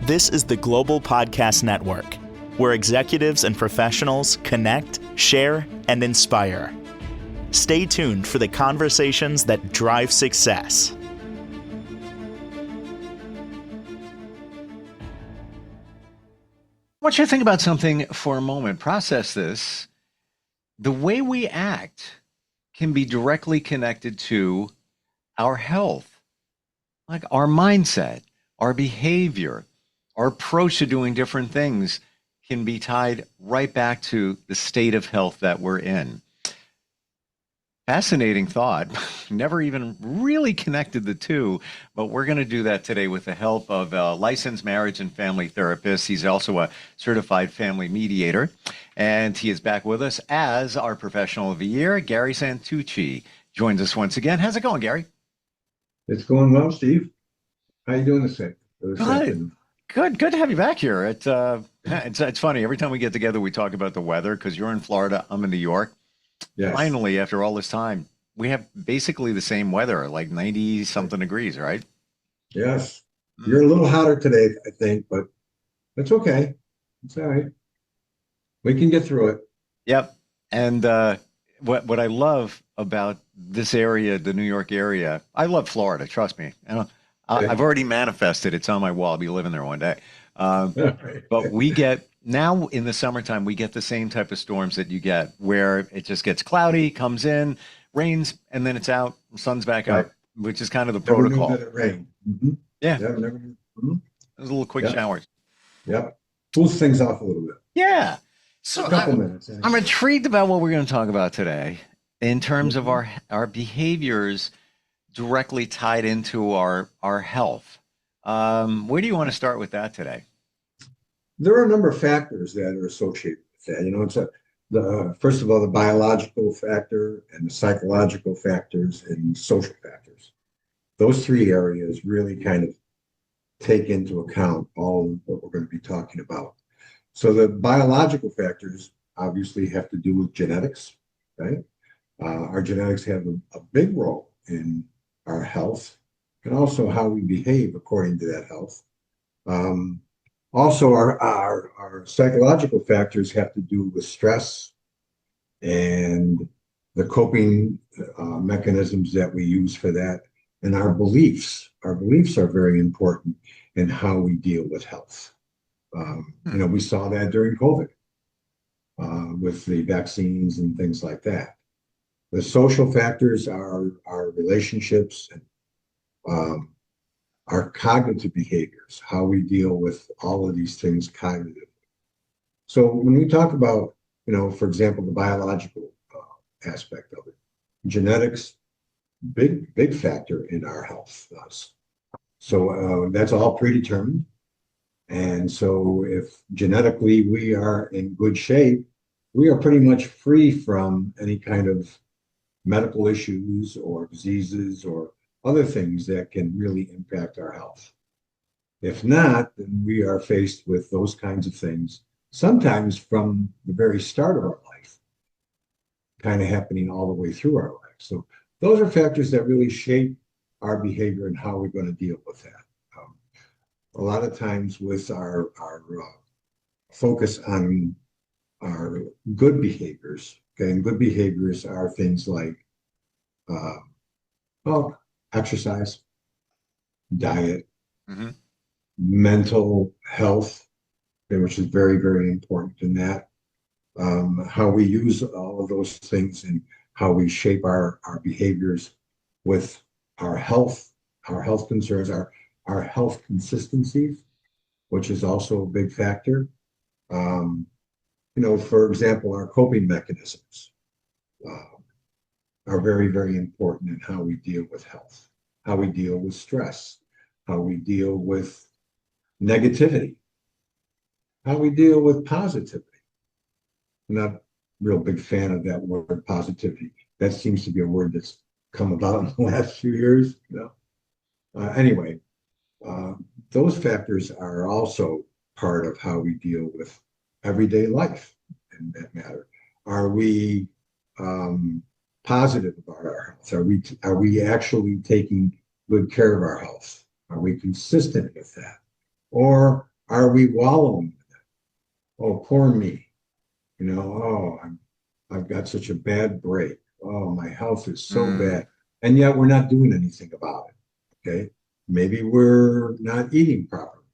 This is the Global Podcast Network, where executives and professionals connect, share, and inspire. Stay tuned for the conversations that drive success. I want you to think about something for a moment. Process this. The way we act can be directly connected to our health, like our mindset, our behavior, our approach to doing different things can be tied right back to the state of health that we're in. Fascinating thought. Never even really connected the two, but we're going to do that today with the help of a licensed marriage and family therapist. He's also a certified family mediator, and he is back with us as our professional of the year. Gary Santucci joins us once again. How's it going, Gary? It's going well, Steve. How you doing this Good. Good to have you back here. It's funny. Every time we get together, we talk about the weather because you're in Florida, I'm in New York. Yes. Finally, after all this time, we have basically the same weather, like 90 something degrees, right? Yes. You're a little hotter today, I think, but that's okay. It's all right. We can get through it. Yep. And what I love about this area, the New York area, I love Florida. Trust me. I've already manifested. It's on my wall. I'll be living there one day. But we get now in the summertime, we get the same type of storms that you get where it just gets cloudy, comes in, rains, and then it's out, sun's back up, which is kind of the protocol. Never knew that it rained. Mm-hmm. Yeah. Mm-hmm. Those little quick showers. Yep. Cools things off a little bit. Yeah. So a couple minutes. I'm intrigued about what we're going to talk about today in terms of our behaviors directly tied into our health. Where do you want to start with that today? There are a number of factors that are associated with that. You know, it's first of all, the biological factor and the psychological factors and social factors. Those three areas really kind of take into account all of what we're going to be talking about. So the biological factors obviously have to do with genetics, right? Our genetics have a big role in our health and also how we behave according to that health. Also, our psychological factors have to do with stress and the coping mechanisms that we use for that, and our beliefs. Our beliefs are very important in how we deal with health. We saw that during COVID with the vaccines and things like that. The social factors are our relationships and our cognitive behaviors, how we deal with all of these things cognitively. So when we talk about, for example, the biological aspect of it, genetics, big factor in our health. So that's all predetermined. And so if genetically we are in good shape, we are pretty much free from any kind of medical issues or diseases or other things that can really impact our health. If not, then we are faced with those kinds of things, sometimes from the very start of our life, kind of happening all the way through our life. So those are factors that really shape our behavior and how we're going to deal with that. A lot of times with our focus on our good behaviors, okay, and good behaviors are things like, exercise, diet, mental health, which is very, very important in that. How we use all of those things and how we shape our behaviors with our health concerns, our health consistencies, which is also a big factor. For example, our coping mechanisms are very, very important in how we deal with health, how we deal with stress, how we deal with negativity, how we deal with positivity. I'm not a real big fan of that word positivity. That seems to be a word that's come about in the last few years. Anyway, those factors are also part of how we deal with everyday life in that matter. Are we positive about our health? Are we actually taking good care of our health? Are we consistent with that? Or Are we wallowing? Oh, poor me. I've got such a bad break. Oh, my health is so Mm. bad. And yet we're not doing anything about it. Okay. Maybe we're not eating properly.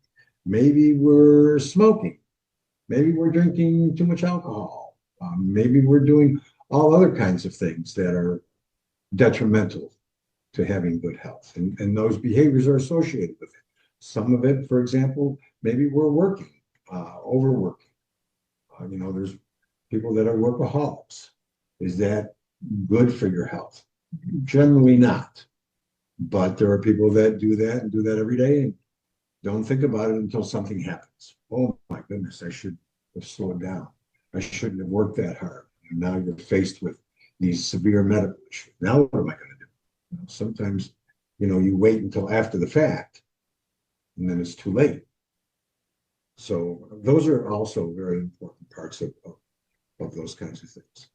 Maybe we're smoking. Maybe we're drinking too much alcohol. Maybe we're doing all other kinds of things that are detrimental to having good health. And those behaviors are associated with it. Some of it, for example, maybe we're working, overworking. There's people that are workaholics. Is that good for your health? Generally not. But there are people that do that and do that every day and don't think about it until something happens. Oh my goodness, I should have slowed down. I shouldn't have worked that hard. And now you're faced with these severe medical issues. Now what am I going to do? Sometimes, you wait until after the fact and then it's too late. So those are also very important parts of those kinds of things.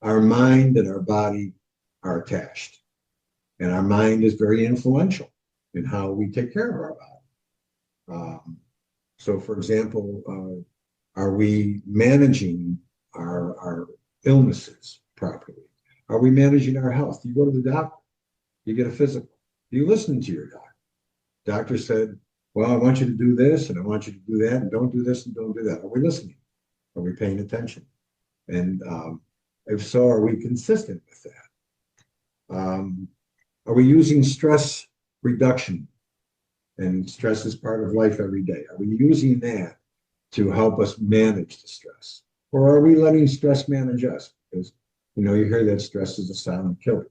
Our mind and our body are attached, and our mind is very influential in how we take care of our body. So, for example, are we managing our illnesses properly? Are we managing our health? You go to the doctor, you get a physical. You listen to your doctor. Doctor said, well, I want you to do this and I want you to do that and don't do this and don't do that. Are we listening? Are we paying attention? And if so, are we consistent with that? Are we using stress reduction? And stress is part of life every day. Are we using that to help us manage the stress? Or are we letting stress manage us? Because, you hear that stress is a silent killer.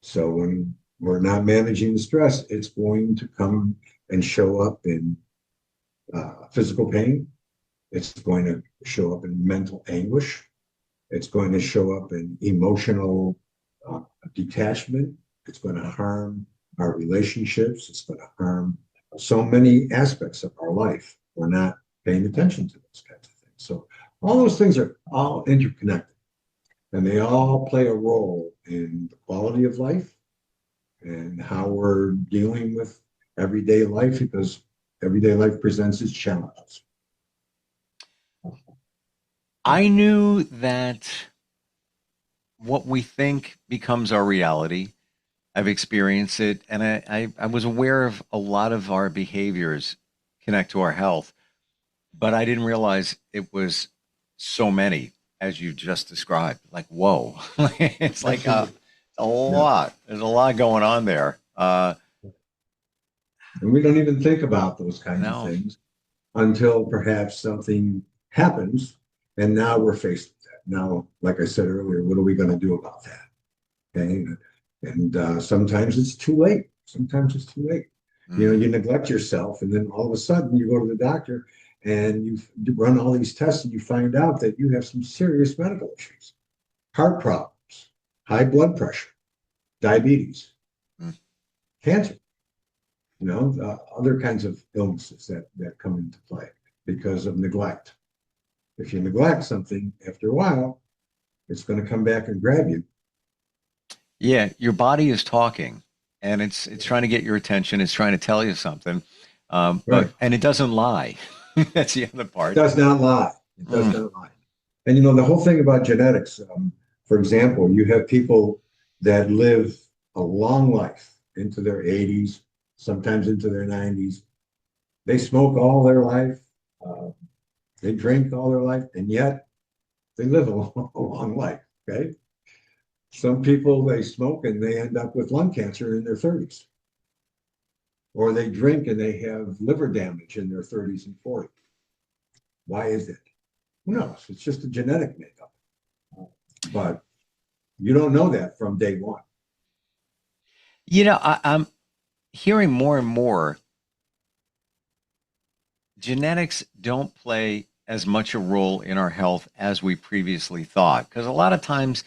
So when we're not managing the stress, it's going to come and show up in physical pain. It's going to show up in mental anguish. It's going to show up in emotional detachment. It's going to harm our relationships. It's going to harm so many aspects of our life. We're not paying attention to those kinds of things. So all those things are all interconnected, and they all play a role in the quality of life and how we're dealing with everyday life, because everyday life presents its challenges. I knew that what we think becomes our reality. I've experienced it, and I was aware of a lot of our behaviors connect to our health, but I didn't realize it was so many as you just described. Like, whoa, it's like Absolutely. a Yeah. lot. There's a lot going on there. And we don't even think about those kinds of No. things until perhaps something happens, and now we're faced with that. Now, like I said earlier, what are we going to do about that? Okay. And sometimes it's too late. Sometimes it's too late. Mm. You neglect yourself, and then all of a sudden you go to the doctor and you run all these tests and you find out that you have some serious medical issues, heart problems, high blood pressure, diabetes, Mm. cancer, other kinds of illnesses that come into play because of neglect. If you neglect something, after a while, it's going to come back and grab you. Yeah, your body is talking, and it's trying to get your attention. It's trying to tell you something, Right. and it doesn't lie. That's the other It part. does not lie. It does Mm. not lie. And the whole thing about genetics, for example, you have people that live a long life into their 80s, sometimes into their 90s. They smoke all their life, uh, they drink all their life, and yet they live a long life. Okay. Some people, they smoke and they end up with lung cancer in their 30s, or they drink and they have liver damage in their 30s and 40s. Why is it? Who knows? It's just a genetic makeup. But you don't know that from day one. I'm hearing more and more genetics don't play as much a role in our health as we previously thought. Because a lot of times,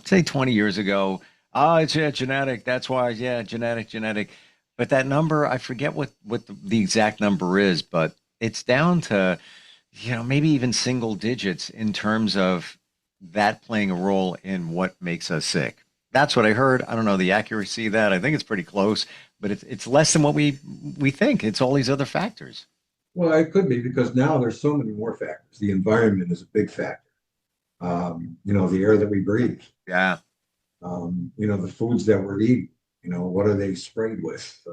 say 20 years ago, it's genetic. That's why, genetic. But that number, I forget what the exact number is, but it's down to, maybe even single digits in terms of that playing a role in what makes us sick. That's what I heard. I don't know the accuracy of that. I think it's pretty close, but it's less than what we think. It's all these other factors. Well, it could be because now there's so many more factors. The environment is a big factor. The air that we breathe, Yeah. the foods that we're eating, what are they sprayed with?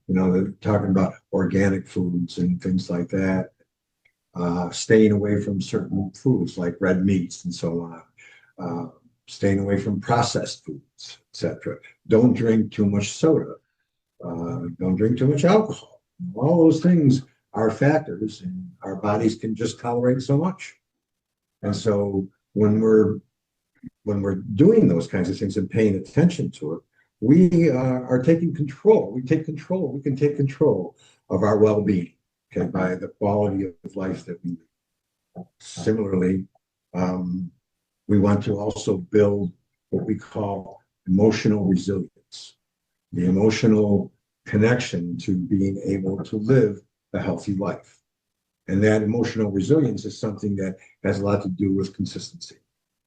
They're talking about organic foods and things like that. Staying away from certain foods like red meats and so on. Staying away from processed foods, etc. Don't drink too much soda. Don't drink too much alcohol. All those things are factors, and our bodies can just tolerate so much. And so when we're doing those kinds of things and paying attention to it, we are taking control. We take control. We can take control of our well-being, okay, by the quality of life that we live. Similarly, we want to also build what we call emotional resilience, the emotional connection to being able to live a healthy life. And that emotional resilience is something that has a lot to do with consistency,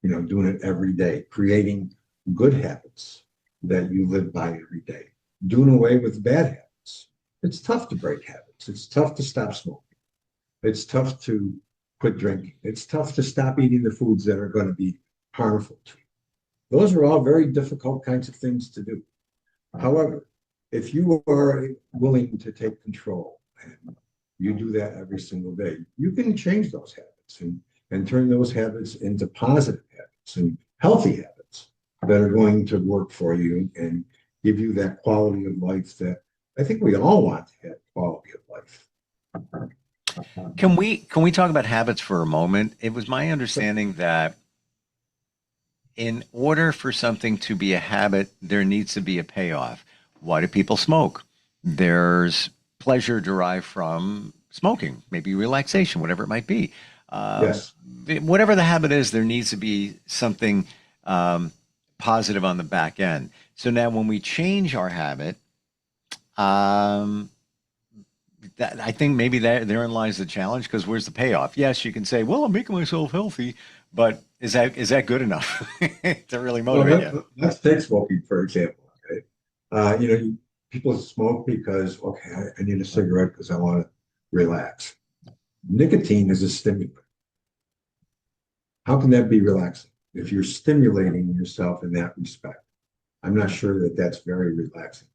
doing it every day, creating good habits that you live by every day, doing away with bad habits. It's tough to break habits. It's tough to stop smoking. It's tough to quit drinking. It's tough to stop eating the foods that are going to be harmful to you. Those are all very difficult kinds of things to do. However, if you are willing to take control and you do that every single day, you can change those habits and turn those habits into positive habits and healthy habits that are going to work for you and give you that quality of life that I think we all want to have quality of life. Can we talk about habits for a moment? It was my understanding that in order for something to be a habit, there needs to be a payoff. Why do people smoke? There's pleasure derived from smoking, maybe relaxation, whatever it might be. Yes. Whatever the habit is, there needs to be something positive on the back end. So now when we change our habit, I think maybe therein lies the challenge, because where's the payoff? Yes, you can say, well, I'm making myself healthy, but is that good enough to really motivate you? Let's take smoking, for example. Okay? People smoke because, okay, I need a cigarette because I want to relax. Nicotine is a stimulant. How can that be relaxing if you're stimulating yourself in that respect? I'm not sure that that's very relaxing.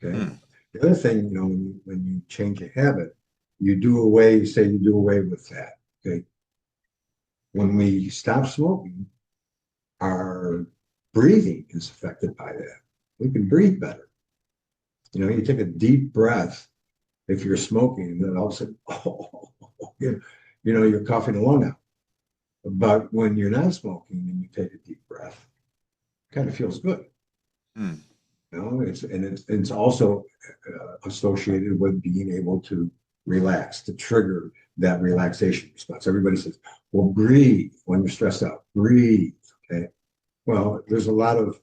Okay. The other thing, when you change a habit, you do away with that. Okay. When we stop smoking, our breathing is affected by that. We can breathe better. You take a deep breath if you're smoking, and then all of a sudden, you're coughing a lung out. But when you're not smoking and you take a deep breath, it kind of feels good. It's also associated with being able to relax, to trigger that relaxation response. Everybody says, well, breathe when you're stressed out. Breathe. Okay. Well, there's a lot of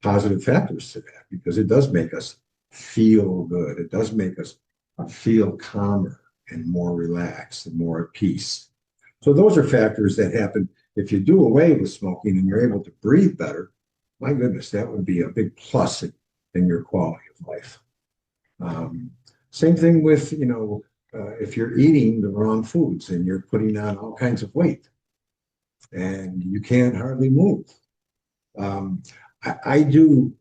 positive factors to that, because it does make us feel good. It does make us feel calmer and more relaxed and more at peace. So those are factors that happen if you do away with smoking and you're able to breathe better. My goodness, that would be a big plus in your quality of life. Same thing with, if you're eating the wrong foods and you're putting on all kinds of weight and you can't hardly move. I do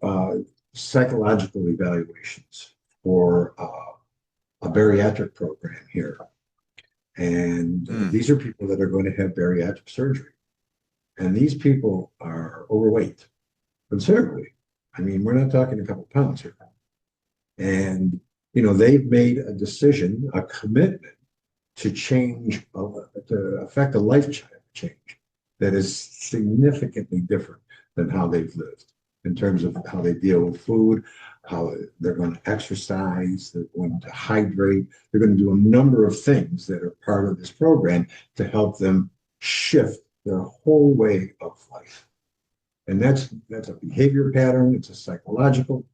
psychological evaluations for a bariatric program here. And these are people that are going to have bariatric surgery. And these people are overweight considerably. I mean, we're not talking a couple pounds here. And, they've made a decision, a commitment to change, to affect a life change that is significantly different than how they've lived in terms of how they deal with food, how they're going to exercise, they're going to hydrate, they're going to do a number of things that are part of this program to help them shift their whole way of life. And that's a behavior pattern, it's a psychological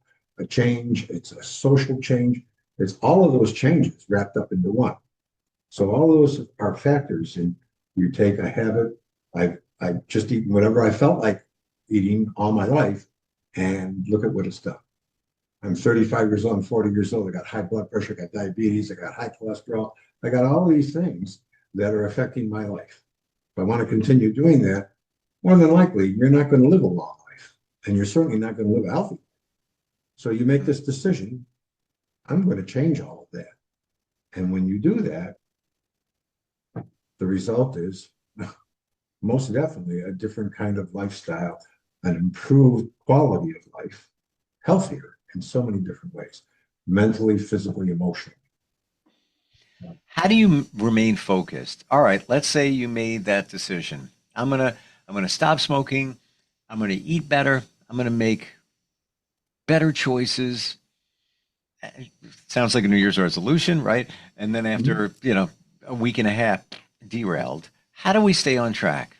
change, it's a social change. It's all of those changes wrapped up into one. So all those are factors. And you take a habit. I've just eaten whatever I felt like eating all my life, and look at what it's done. I'm 35 years old, I'm 40 years old. I got high blood pressure, I got diabetes, I got high cholesterol. I got all these things that are affecting my life. If I want to continue doing that, more than likely, you're not going to live a long life. And you're certainly not going to live a healthy. So you make this decision, I'm going to change all of that. And when you do that, the result is most definitely a different kind of lifestyle, an improved quality of life, healthier in so many different ways, mentally, physically, emotionally. How do you remain focused? All right, let's say you made that decision. I'm gonna stop smoking. I'm gonna eat better. I'm gonna make better choices. Sounds like a New Year's resolution, right? And then Mhm. after, a week and a half derailed. How do we stay on track?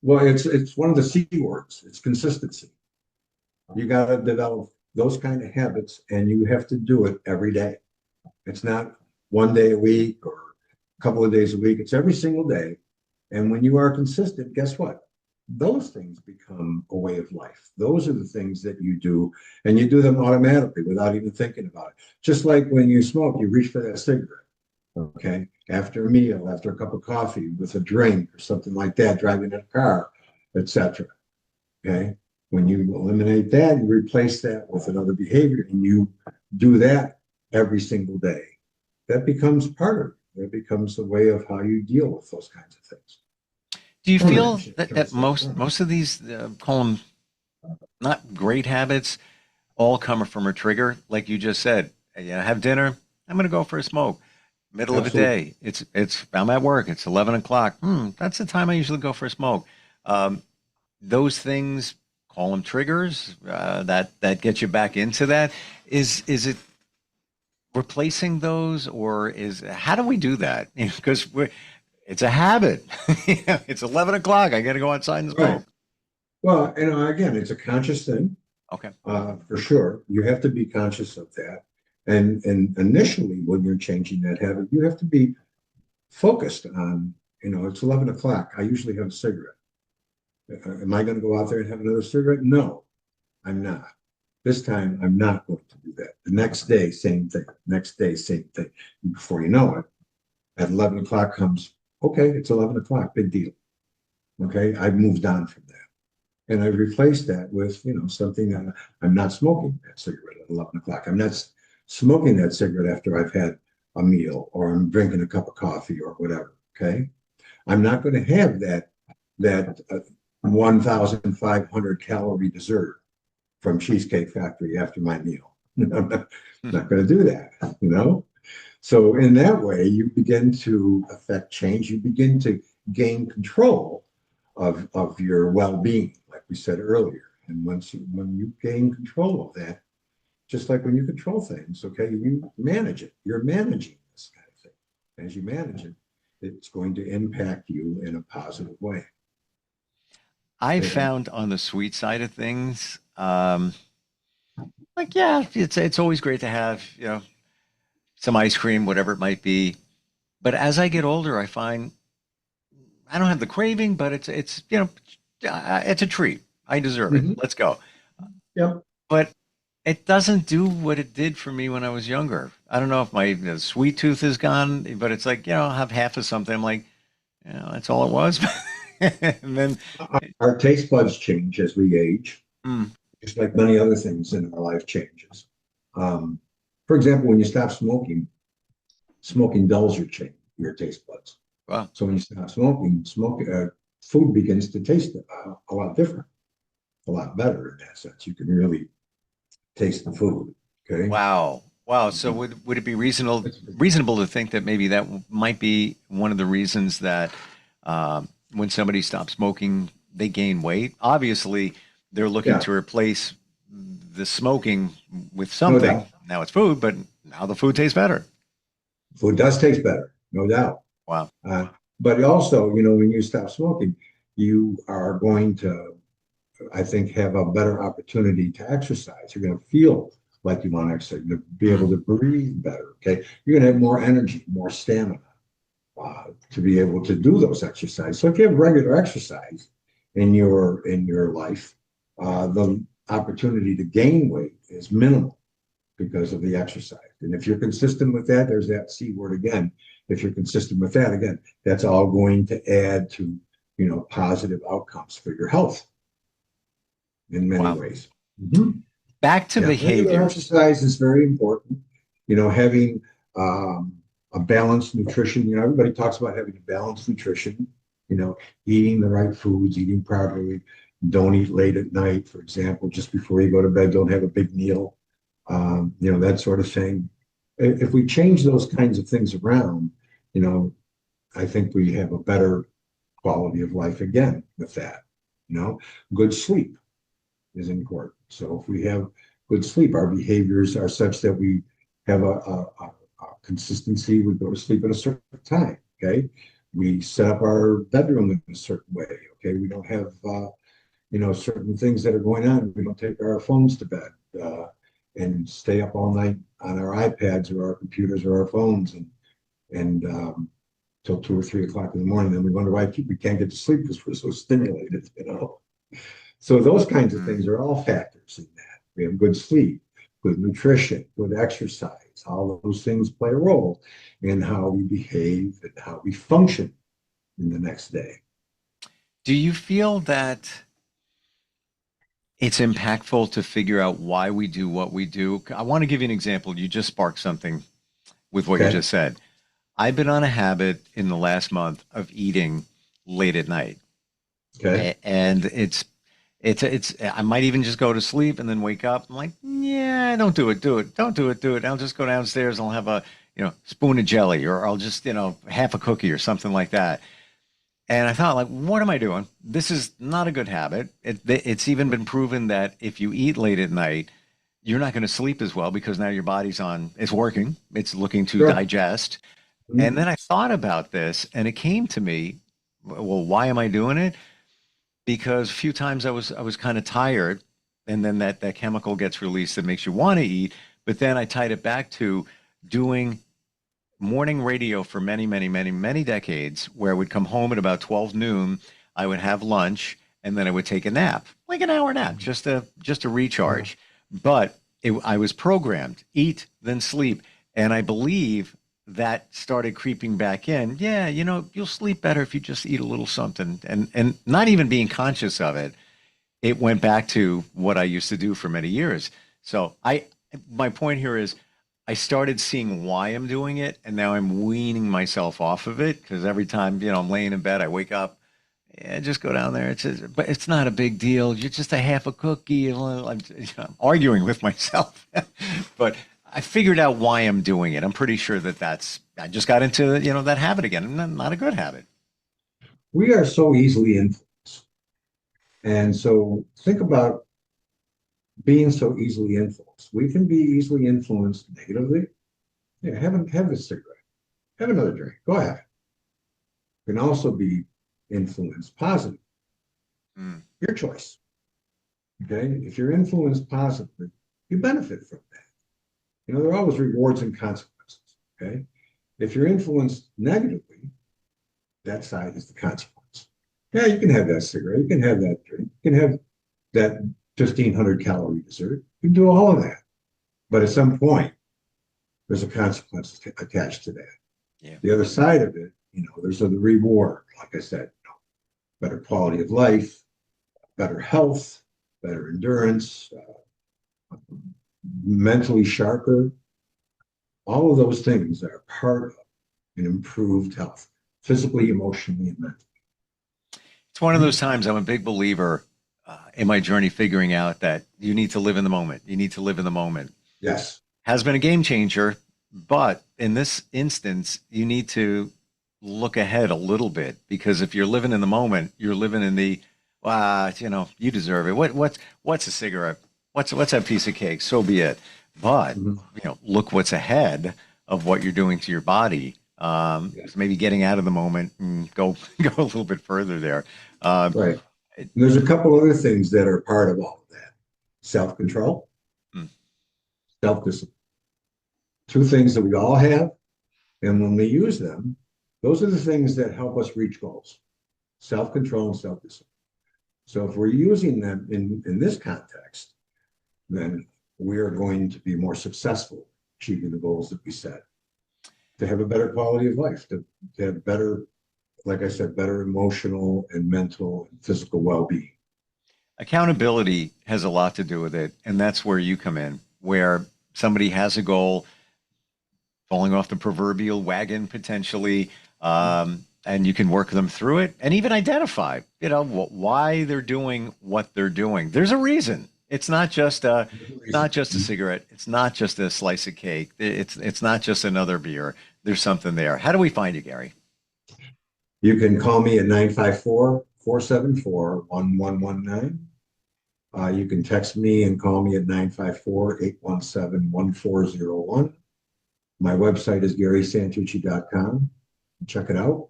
Well, it's one of the C words. It's consistency. You got to develop those kind of habits, and you have to do it every day. It's not one day a week or a couple of days a week. It's every single day. And when you are consistent, guess what? Those things become a way of life. Those are the things that you do, and you do them automatically without even thinking about it. Just like when you smoke, you reach for that cigarette. Okay. After a meal, after a cup of coffee, with a drink or something like that, driving in a car, etc. Okay. When you eliminate that, you replace that with another behavior and you do that every single day. That becomes part of it. That becomes a way of how you deal with those kinds of things. Do you Permanent, feel shit, that, shall that say, most permanent. most of these call them not great habits, all come from a trigger, like you just said? Have dinner. I'm going to go for a smoke. Middle of the Absolutely. day. It's. I'm at work. It's 11 o'clock. That's the time I usually go for a smoke. Um, those things, call them triggers. That get you back into that. Is it replacing those, or is how do we do that? Because it's a habit. It's 11 o'clock. I got to go outside and Right. smoke. Well, again, it's a conscious thing, Okay. for sure. You have to be conscious of that. And initially, when you're changing that habit, you have to be focused on, it's 11 o'clock. I usually have a cigarette. Am I going to go out there and have another cigarette? No, I'm not. This time, I'm not going to do that. The next day, same thing. Next day, same thing. And before you know it, at 11 o'clock comes, okay, it's 11 o'clock, big deal. Okay, I've moved on from that. And I replaced that with, something that I'm not smoking that cigarette at 11 o'clock. I'm not smoking that cigarette after I've had a meal or I'm drinking a cup of coffee or whatever. Okay. I'm not going to have that 1,500 calorie dessert from Cheesecake Factory after my meal. I'm not going to do that. So in that way, you begin to affect change. You begin to gain control of your well-being, like we said earlier. And when you gain control of that, just like when you control things, okay, you manage it. You're managing this kind of thing. As you manage it, it's going to impact you in a positive way. I And found on the sweet side of things, like yeah, it's always great to have some ice cream, whatever it might be. But as I get older, I find I don't have the craving, but it's a treat. I deserve it. mhm, Let's go. yeah, But it doesn't do what it did for me when I was younger. I don't know if my sweet tooth is gone, but it's like I'll have half of something. I'm like, that's all it was. And then, our taste buds change as we age, mm, just like many other things in our life changes. Um, for example, when you stop smoking, smoking dulls your taste buds. well, So when you stop smoking, food begins to taste a lot different, a lot better in that sense. You can really taste the food. Okay. wow, wow. So would it be That's a big deal. reasonable to think that maybe that might be one of the reasons that when somebody stops smoking, they gain weight? Obviously, they're looking Yeah, to replace the smoking with no something. doubt. Now it's food, but now the food tastes better. Food does taste better, no doubt. Wow. Uh, but also, when you stop smoking, you are going to, I think, have a better opportunity to exercise. You're going to feel like you want to exercise. You're going to be able Mm. to breathe better. Okay. You're going to have more energy, more stamina to be able to do those exercises. So if you have regular exercise in your life, the opportunity to gain weight is minimal because of the exercise. And if you're consistent with that, there's that C word again. If you're consistent with that, again, that's all going to add to, positive outcomes for your health in many Wow. ways. Mm-hmm. Back to Yeah, regular behaviors. exercise is very important. Having a balanced nutrition. Everybody talks about having a balanced nutrition. Eating the right foods, eating properly. Don't eat late at night, for example, just before you go to bed. Don't have a big meal. That sort of thing. If we change those kinds of things around, I think we have a better quality of life again with that. Good sleep is important. So if we have good sleep, our behaviors are such that we have a consistency. We go to sleep at a certain time. Okay. We set up our bedroom in a certain way. Okay. We don't have, certain things that are going on. We don't take our phones to bed and stay up all night on our iPads or our computers or our phones and till 2 or 3 o'clock in the morning. Then we wonder why we can't get to sleep because we're so stimulated. So those kinds of things are all factors in that. We have good sleep, good nutrition, good exercise. All of those things play a role in how we behave and how we function in the next day. Do you feel that it's impactful to figure out why we do what we do? I want to give you an example. You just sparked something with what you Okay. just said. I've been on a habit in the last month of eating late at night. Okay. And I might even just go to sleep and then wake up. I'm like, yeah, don't do it, don't do it. I'll just go downstairs and I'll have a, spoon of jelly, or I'll just, half a cookie or something like that. And I thought, like, what am I doing? This is not a good habit. It's even been proven that if you eat late at night, you're not going to sleep as well because now your body's it's working, it's looking to Sure. digest. And Mhm. then I thought about this and it came to me, well, why am I doing it? Because a few times I was kind of tired, and then that chemical gets released that makes you want to eat. But then I tied it back to doing morning radio for many, many, many, many decades, where I would come home at about 12 noon, I would have lunch, and then I would take a nap, like an hour nap, just a Yeah. recharge. But I was programmed, eat, then sleep. And I believe that started creeping back in. Yeah, you'll sleep better if you just eat a little something. And not even being conscious of it, it went back to what I used to do for many years. So my point here is I started seeing why I'm doing it, and now I'm weaning myself off of it because every time, I'm laying in bed, I wake up, yeah, just go down there. But it's not a big deal. You're just a half a cookie. I'm arguing with myself, but I figured out why I'm doing it. I'm pretty sure I just got into, that habit again. Not a good habit. We are so easily influenced. And so think about being so easily influenced. We can be easily influenced negatively. Yeah, have a cigarette, have another drink. Go ahead. Can also be influenced positively. Mm, Your choice. Okay. If you're influenced positively, you benefit from that. There are always rewards and consequences. Okay. If you're influenced negatively, that side is the consequence. Yeah, you can have that cigarette, you can have that drink, you can have that 1,500 calorie dessert. You can do all of that. But at some point, there's a consequence attached to that. yeah. The other side of it, there's the reward. Like I said, better quality of life, better health, better endurance, mentally sharper. All of those things are part of an improved health, physically, emotionally, and mentally. It's one of those times I'm a big believer in my journey figuring out that you need to live in the moment. You need to live in the moment. Yes. Has been a game changer, but in this instance, you need to look ahead a little bit because if you're living in the moment, you're living in the, you deserve it. What's a cigarette? What's that piece of cake? So be it. But Mhm. look what's ahead of what you're doing to your body. Yeah. So maybe getting out of the moment and go go a little bit further there. Um, Right. And there's a couple other things that are part of all of that. Self-control, mm, self-discipline. Two things that we all have. And when we use them, those are the things that help us reach goals. Self-control and self-discipline. So if we're using them in this context, then we are going to be more successful achieving the goals that we set. To have a better quality of life, to have better, like I said, better emotional and mental and physical well-being. Accountability has a lot to do with it, and that's where you come in, where somebody has a goal, falling off the proverbial wagon potentially, and you can work them through it and even identify, why they're doing what they're doing. There's a reason. It's not just a cigarette. It's not just a slice of cake. It's not just another beer. There's something there. How do we find you, Gary? You can call me at 954-474-1119. You can text me and call me at 954-817-1401. My website is GarySantucci.com. Check it out.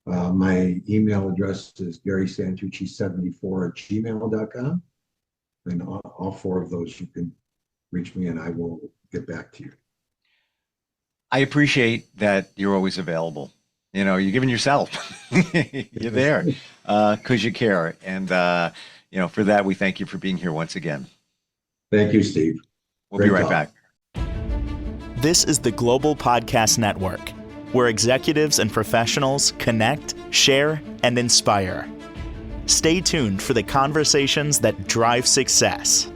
My email address is GarySantucci74@gmail.com. And all four of those, you can reach me and I will get back to you. I appreciate that you're always available. You're giving yourself. You're there because you care. And, for that, we thank you for being here once again. Thank you, Steve. We'll be right back. This is the Global Podcast Network, where executives and professionals connect, share, and inspire. Stay tuned for the conversations that drive success.